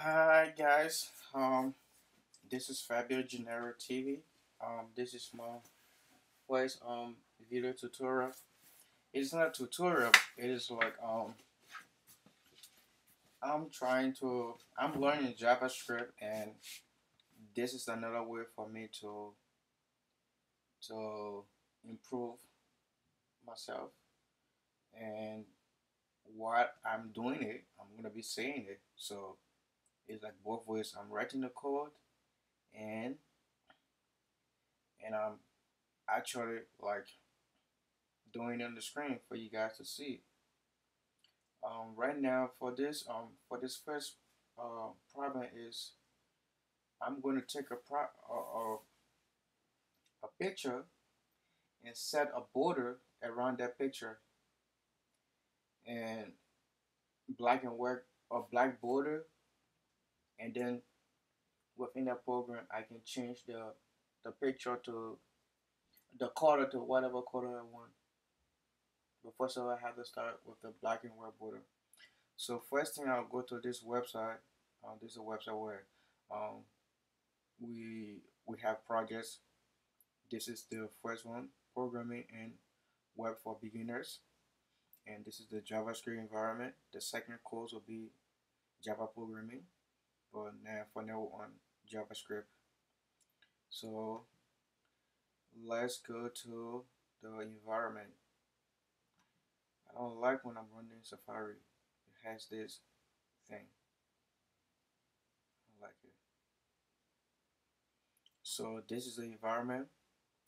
Hi guys, this is Fabio Genero TV. This is my voice video tutorial. It's not a tutorial. It is like I'm learning JavaScript, and this is another way for me to improve myself. And what I'm doing it, I'm gonna be saying it. So it's like both ways. I'm writing the code, and I'm actually like doing it on the screen for you guys to see. Right now for this first problem is I'm going to take a picture and set a border around that picture, and black and white, a black border, and then within that program I can change the picture to the color to whatever color I want. But first of all, I have to start with the black and white border. So first thing, I'll go to this website. This is a website where um, we have projects. This is the first one, programming and web for beginners, and this is the JavaScript environment. The second course will be Java programming, but now for now on JavaScript. So let's go to the environment. I don't like when I'm running Safari. It has this thing. I like it. So this is the environment.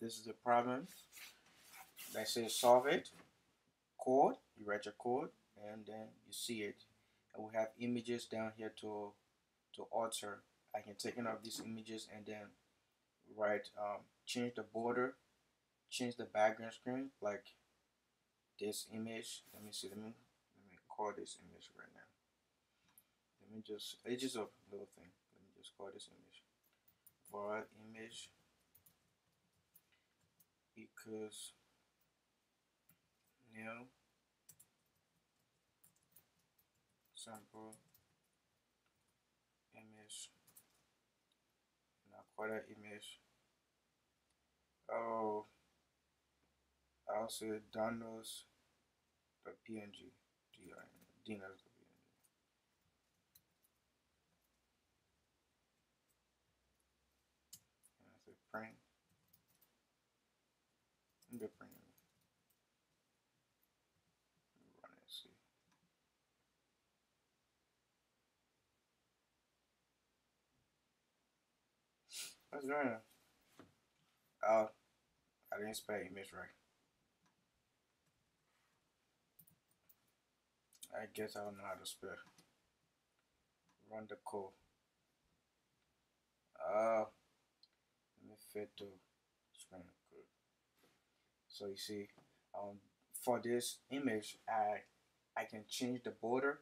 This is the problem. Let's say solve it. Code. You write your code, and then you see it. And we have images down here to alter. I can take one of these images and then write change the border, change the background screen like this image. Let me see. Let me call this image right now. Let me just, it's just a little thing. Let me just call this image var image equals new sample image. Now call that image. Oh, I also downloads the PNG. DNS the PNG. And I say print. I'm gonna print it. Let me run it and see. What's going on? Oh, I didn't spell image right. I guess I don't know how to spell. Run the code. Oh, let me fit to screen code. So you see, for this image, I can change the border,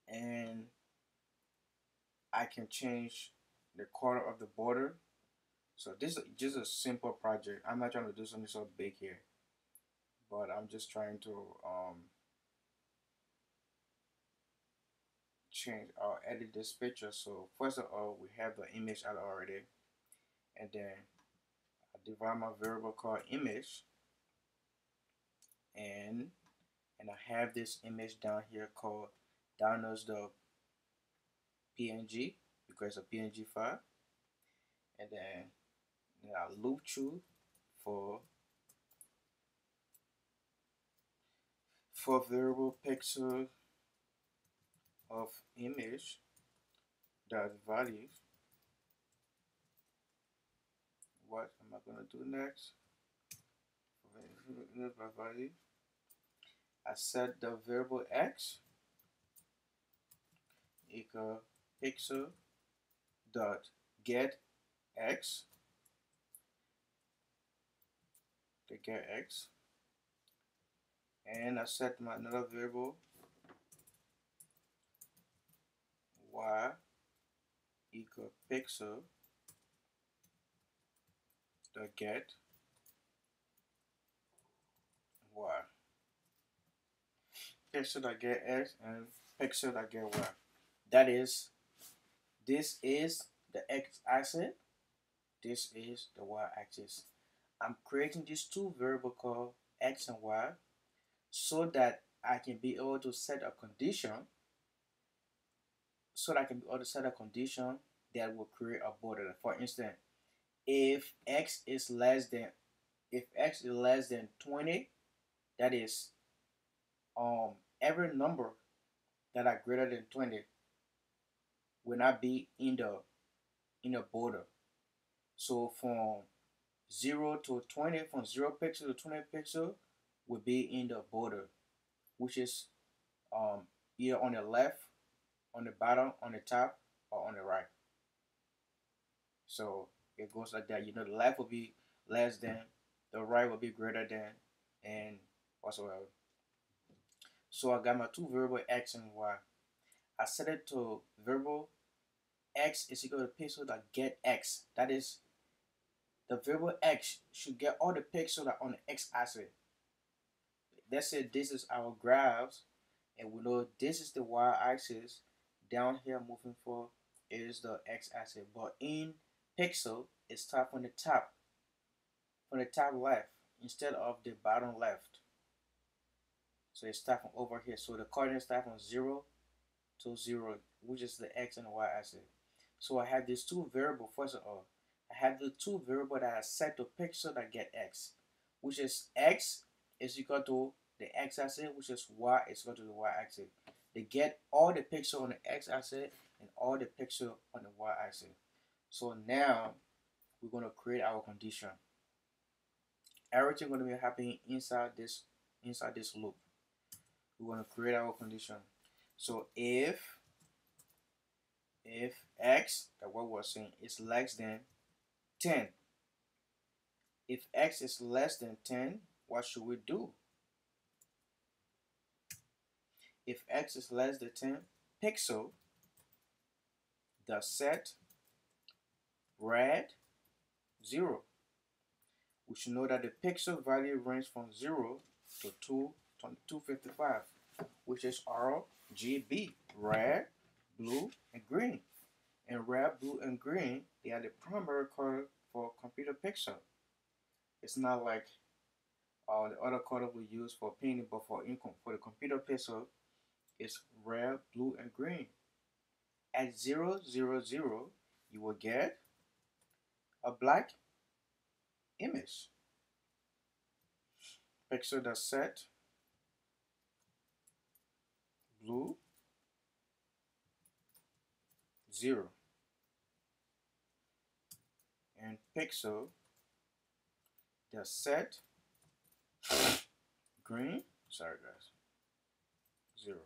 and I can change the color of the border. So this is just a simple project. I'm not trying to do something so big here, but I'm just trying to change or edit this picture. So first of all, we have the image out already, and then I divide my variable called image, and I have this image down here called downloads the PNG because it's a PNG file, and then I loop through for variable pixel of image dot value. What am I gonna do next? For value, I set the variable x equal pixel dot get x, the get x, and I set my another variable y equal pixel dot get y, pixel dot get x and pixel dot get y. That is This is the x-axis. This is the y-axis. I'm creating these two variables called x and y so that I can be able to set a condition that will create a border. For instance, if x is less than 20, that is every number that are greater than 20 will not be in the border. So from 0 to 20, from 0 pixel to 20 pixel will be in the border, which is either on the left, on the bottom, on the top, or on the right. So it goes like that. The left will be less than, the right will be greater than, and whatsoever. So I got my two variable x and y. I set it to variable x is equal to pixel that get x. That is, the variable x should get all the pixels that are on the x-axis. Let's say this is our graphs, and we know this is the y-axis. Down here moving forward is the x-axis. But in pixel, it starts from the top left instead of the bottom left. So it starts from over here. So the coordinates start from 0 to 0, which is the x and y axis. So I have these two variables. First of all, I have the two variables that are set to pixel that get x, which is x is equal to the x-axis, which is y is equal to the y-axis. They get all the pixels on the x-axis and all the pixels on the y-axis. So now we're going to create our condition. Everything going to be happening inside this loop. We're going to create our condition. So if x, that what we're saying, is less than 10. If x is less than 10, what should we do? If x is less than 10 pixel, the set red 0. We should know that the pixel value range from 0 to 255, which is RGB, red, blue, and green. And red, blue, and green, they are the primary color for computer pixel. It's not like the other color we use for painting, but for the computer pixel, it's red, blue, and green. At 0, 0, 0, you will get a black image. Pixel that's set blue 0, and pixel that's set green, sorry guys, 0.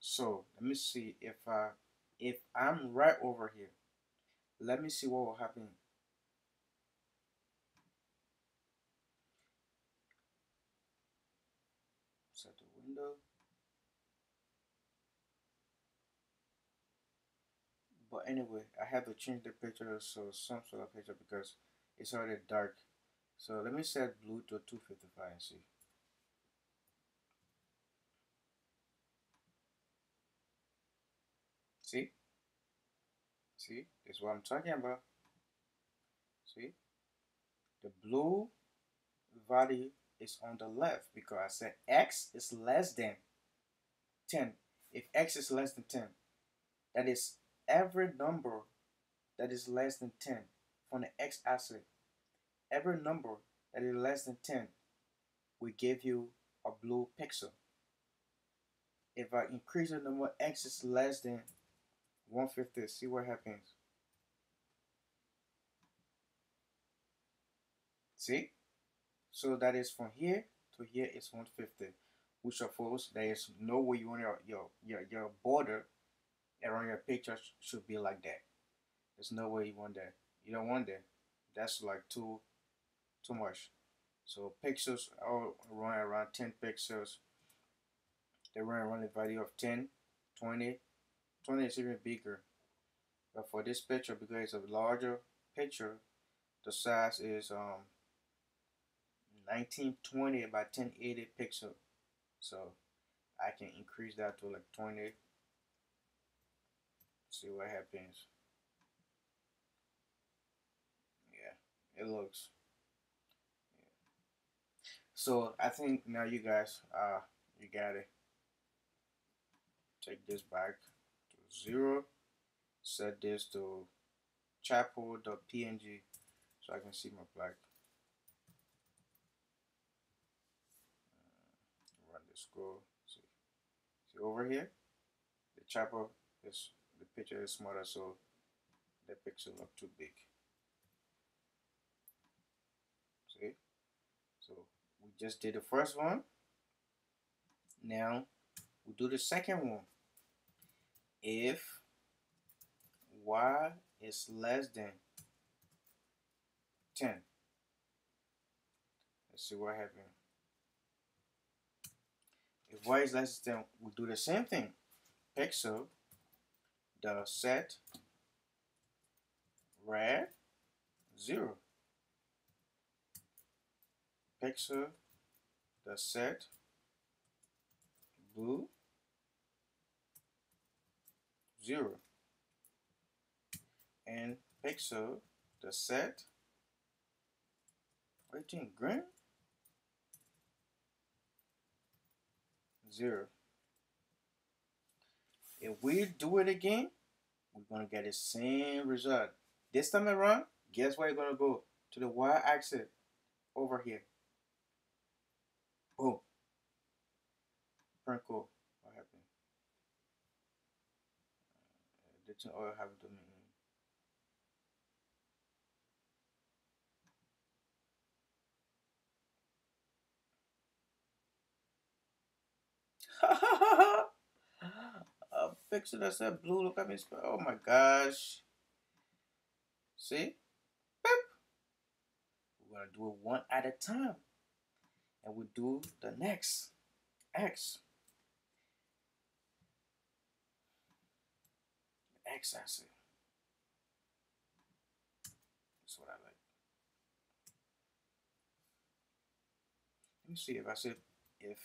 So let me see if I'm right over here. Let me see what will happen. Set the window. But anyway, I have to change the picture so some sort of picture because it's already dark. So let me set blue to 255 and see. See? See? That's what I'm talking about. See? The blue value is on the left because I said x is less than 10. If x is less than 10, that is every number that is less than 10 from the x-axis. Every number that is less than 10 will give you a blue pixel. If I increase the number x is less than 150, see what happens. See? So that is from here to here is 150, which of course there is no way you want your border around your picture should be like that. There's no way you want that. You don't want that. That's like too much. So pixels are run around 10 pixels. They run around the value of 10, 20. 20 is even bigger. But for this picture, because it's a larger picture, the size is 1920 by 1080 pixel. So I can increase that to like 20. See what happens. Yeah, it looks. So I think now you guys, you got it. Take this back to 0. Set this to chapel.png so I can see my black. Run the scroll. See over here, the chapel is, the picture is smaller, so the pixel look too big. See? So we just did the first one. Now we do the second one. If y is less than 10. Let's see what happens. If y is less than 10, we do the same thing. Pixel the set red 0. Pixel the set blue 0. And pixel the set, what do you think, green 0. If we do it again, we're gonna get the same result. This time around, guess where you're gonna go? To the y-axis over here. Oh, Franco, what happened? Didn't all happen to me. A picture that said blue. Look at me. Oh my gosh. See? Beep. We're gonna do it one at a time. And we do the next X. X axis. That's what I like. Let me see if I said if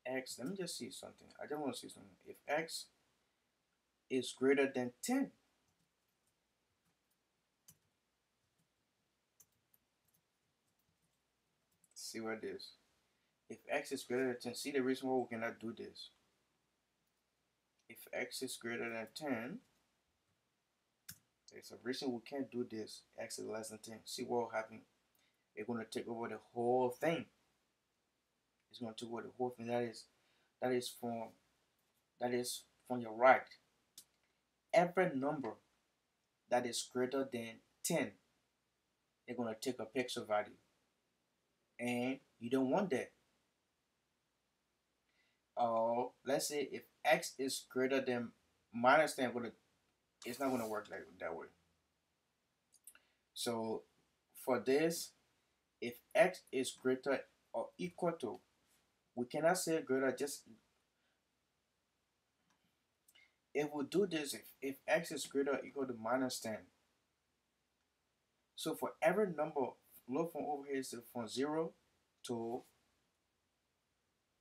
X, let me just see something. I just want to see something. If X is greater than 10, see what it is. If X is greater than 10, see the reason why we cannot do this. If X is greater than 10, there's a reason we can't do this. X is less than 10. See what will happen? It's going to take over the whole thing. It's going to take over the whole thing. That is from your right. Every number that is greater than 10, they're going to take a pixel value. And you don't want that. Let's say if X is greater than minus 10, it's not going to work like that way. So for this, if X is greater or equal to, we cannot say greater, just if we do this, if X is greater or equal to minus 10, so for every number, look from over here, so from 0 to,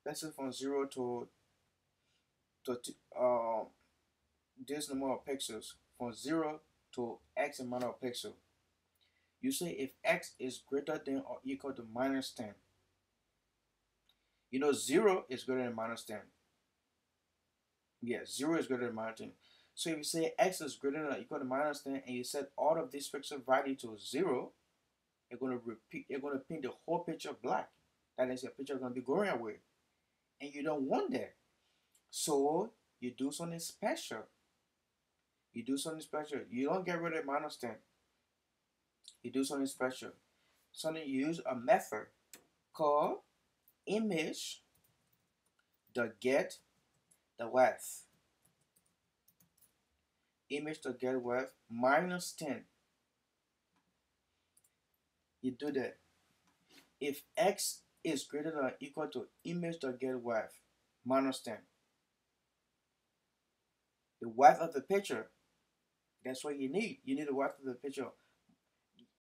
let's say from 0 to this number of pixels, from 0 to X amount of pixels. You say if X is greater than or equal to minus 10. You know 0 is greater than minus 10. Yeah, 0 is greater than minus 10. So if you say X is greater than or equal to minus 10 and you set all of these pixel value to 0, you're going to paint the whole picture black. That is, your picture is going to be going away. And you don't want that. So you do something special. You do something special. You don't get rid of minus 10. You do something special. So you use a method called image the get the width. Image the get width minus 10. You do that. If X is greater than or equal to image the get width minus 10. The width of the picture, that's what you need. You need the width of the picture